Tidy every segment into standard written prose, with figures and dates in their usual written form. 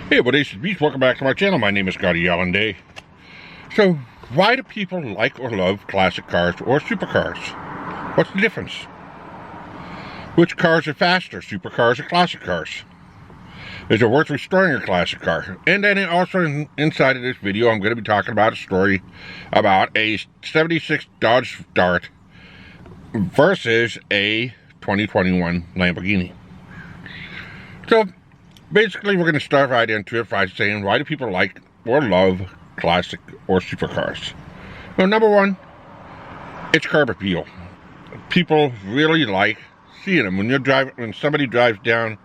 Hey, Audacious Beast, welcome back to my channel. My name is ScottyAllenDay. So, why do people like or love classic cars or supercars? What's the difference? Which cars are faster, supercars or classic cars? Is it worth restoring a classic car? And then also inside of this video, I'm going to be talking about a story about a 76 Dodge Dart versus a 2021 Lamborghini. So, basically, we're going to start right into it by saying, why do people like or love classic or supercars? Well, number one, it's curb appeal. People really like seeing them. When somebody drives down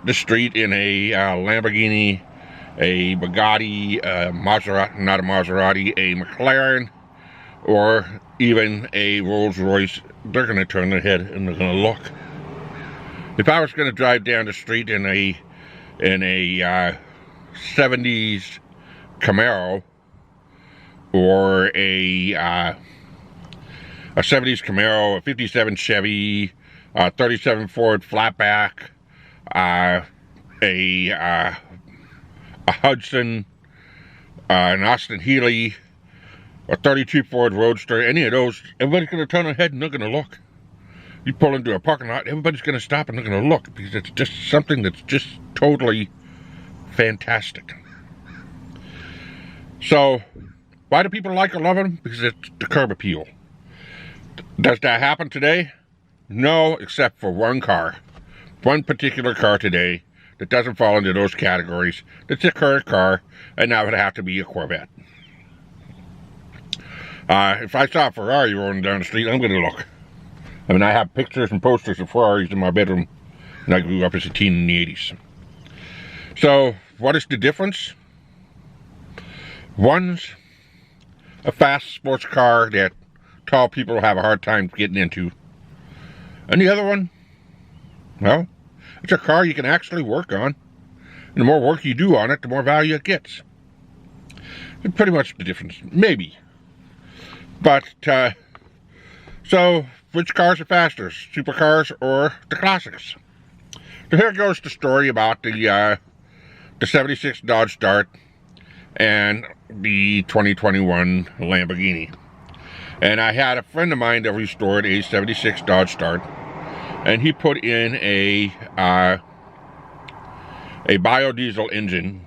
the street in a Lamborghini, a Bugatti, Maserati, not a Maserati, a McLaren, or even a Rolls Royce, they're going to turn their head and they're going to look. If I was going to drive down the street in a 70s Camaro or a 70s Camaro, a 57 Chevy, 37 Ford flatback, a Hudson, an Austin Healey, a 32 Ford Roadster, any of those, everybody's going to turn their head and they're going to look. You pull into a parking lot, everybody's going to stop and they're going to look because it's just something that's just totally fantastic. So, why do people like or love them? Because it's the curb appeal. Does that happen today? No, except for one car. One particular car today that doesn't fall into those categories. That's a current car, and that would have to be a Corvette. If I saw a Ferrari rolling down the street, I'm going to look. I mean, I have pictures and posters of Ferraris in my bedroom, and I grew up as a teen in the 80s. So, what is the difference? One's a fast sports car that tall people have a hard time getting into. And the other one, well, it's a car you can actually work on. And the more work you do on it, the more value it gets. It's pretty much the difference. Maybe. But, so, which cars are faster, supercars or the classics? So here goes the story about the 76 Dodge Dart and the 2021 Lamborghini. And I had a friend of mine that restored a 76 Dodge Dart, and he put in a biodiesel engine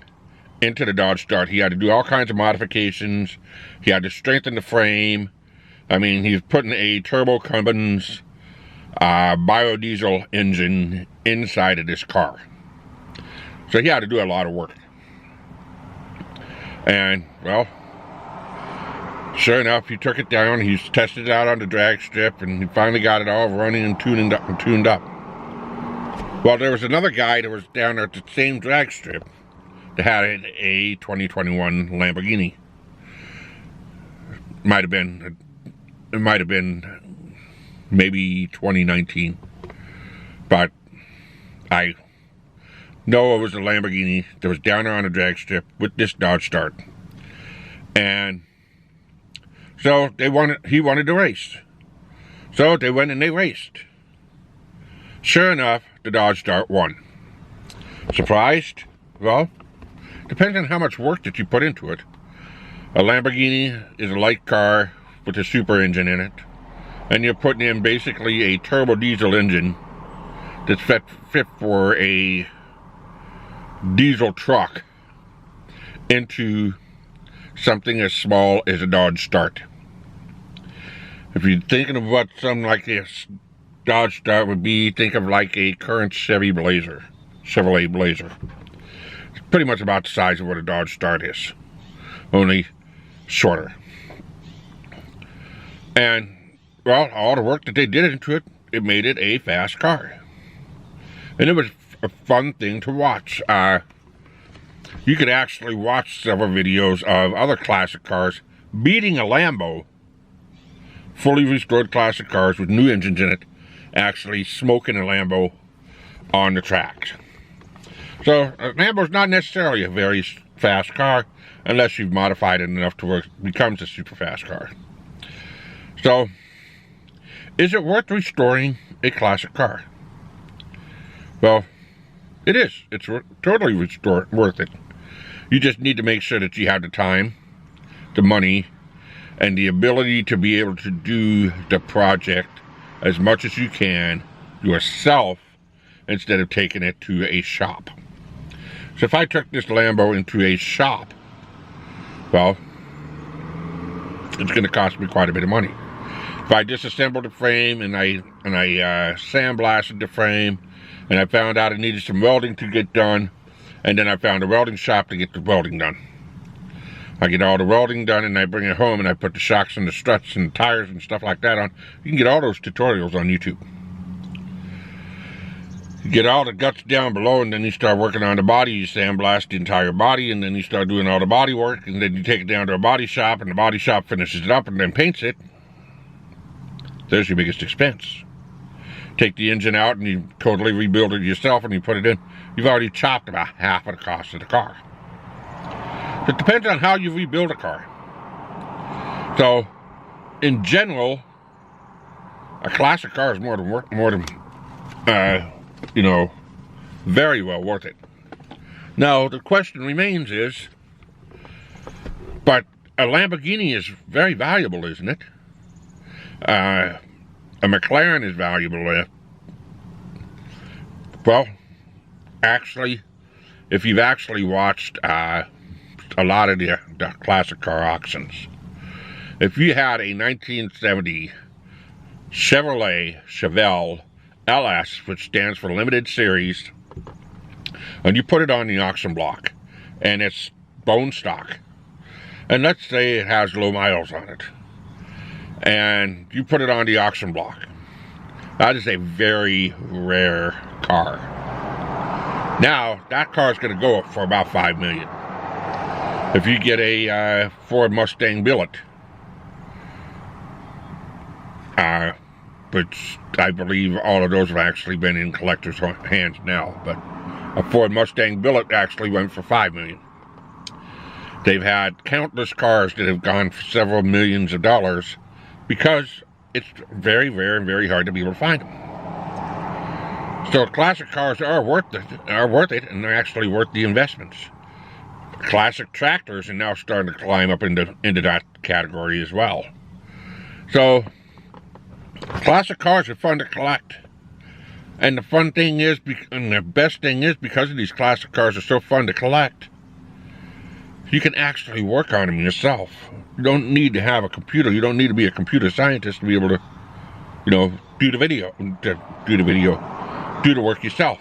into the Dodge Dart. He had to do all kinds of modifications. He had to strengthen the frame. I mean, he's putting a turbo Cummins biodiesel engine inside of this car. So he had to do a lot of work. And, well, sure enough, he took it down. He's tested it out on the drag strip, and he finally got it all running and tuned up. Well, there was another guy that was down there at the same drag strip that had a 2021 Lamborghini. It might have been maybe 2019, but I know it was a Lamborghini that was down there on the drag strip with this Dodge Dart. And so he wanted to race. So they went and they raced. Sure enough, the Dodge Dart won. Surprised? Well, depends on how much work that you put into it. A Lamborghini is a light car with a super engine in it, and you're putting in basically a turbo diesel engine that's fit for a diesel truck into something as small as a Dodge Dart. If you're thinking of what something like this Dodge Dart would be, think of like a current Chevrolet Blazer. It's pretty much about the size of what a Dodge Dart is, only shorter. And, well, all the work that they did into it, it made it a fast car. And it was a fun thing to watch. You could actually watch several videos of other classic cars beating a Lambo, fully restored classic cars with new engines in it, actually smoking a Lambo on the tracks. So, a Lambo's not necessarily a very fast car, unless you've modified it enough to where it becomes a super fast car. So, is it worth restoring a classic car? Well, It is. It's totally worth it. You just need to make sure that you have the time, the money, and the ability to be able to do the project as much as you can yourself instead of taking it to a shop. So if I took this Lambo into a shop, well, it's going to cost me quite a bit of money. If I disassembled the frame and I sandblasted the frame, and I found out it needed some welding to get done, and then I found a welding shop to get the welding done. I get all the welding done and I bring it home and I put the shocks and the struts and the tires and stuff like that on. You can get all those tutorials on YouTube. You get all the guts down below, and then you start working on the body. You sandblast the entire body, and then you start doing all the body work, and then you take it down to a body shop, and the body shop finishes it up and then paints it. There's your biggest expense. Take the engine out and you totally rebuild it yourself and you put it in. You've already chopped about half of the cost of the car. So it depends on how you rebuild a car. So, in general, a classic car is more than very well worth it. Now, the question remains is, but a Lamborghini is very valuable, isn't it? A McLaren is valuable. Well, actually, if you've actually watched a lot of the classic car auctions, if you had a 1970 Chevelle LS, which stands for Limited Series, and you put it on the auction block, and it's bone stock, and let's say it has low miles on it, and you put it on the auction block, that is a very rare car. Now, that car is going to go up for about $5 million. If you get a Ford Mustang Billet, which I believe all of those have actually been in collectors' hands now, but a Ford Mustang Billet actually went for $5 million. They've had countless cars that have gone for several millions of dollars because it's very rare and very hard to be able to find them. So classic cars are worth it, and they're actually worth the investments. Classic tractors are now starting to climb up into that category as well. So classic cars are fun to collect. And the fun thing is, and the best thing is, because of these classic cars are so fun to collect, you can actually work on them yourself. You don't need to have a computer. You don't need to be a computer scientist to be able to, do the work yourself.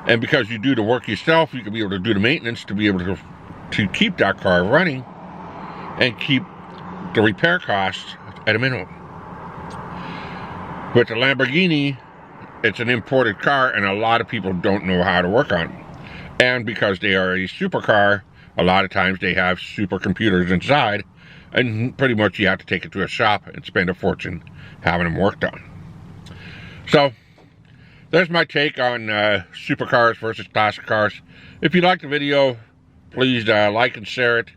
And because you do the work yourself, you can be able to do the maintenance to be able to keep that car running and keep the repair costs at a minimum. But the Lamborghini, it's an imported car, and a lot of people don't know how to work on them. And because they are a supercar, a lot of times they have supercomputers inside, and pretty much you have to take it to a shop and spend a fortune having them worked on. So, there's my take on supercars versus classic cars. If you like the video, please like and share it.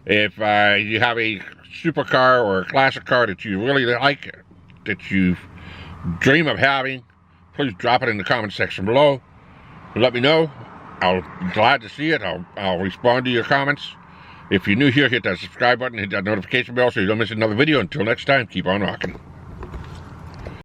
If you have a supercar or a classic car that you really like, that you dream of having, please drop it in the comment section below. Let me know. I'll be glad to see it. I'll respond to your comments. If you're new here, hit that subscribe button, hit that notification bell so you don't miss another video. Until next time, keep on rocking.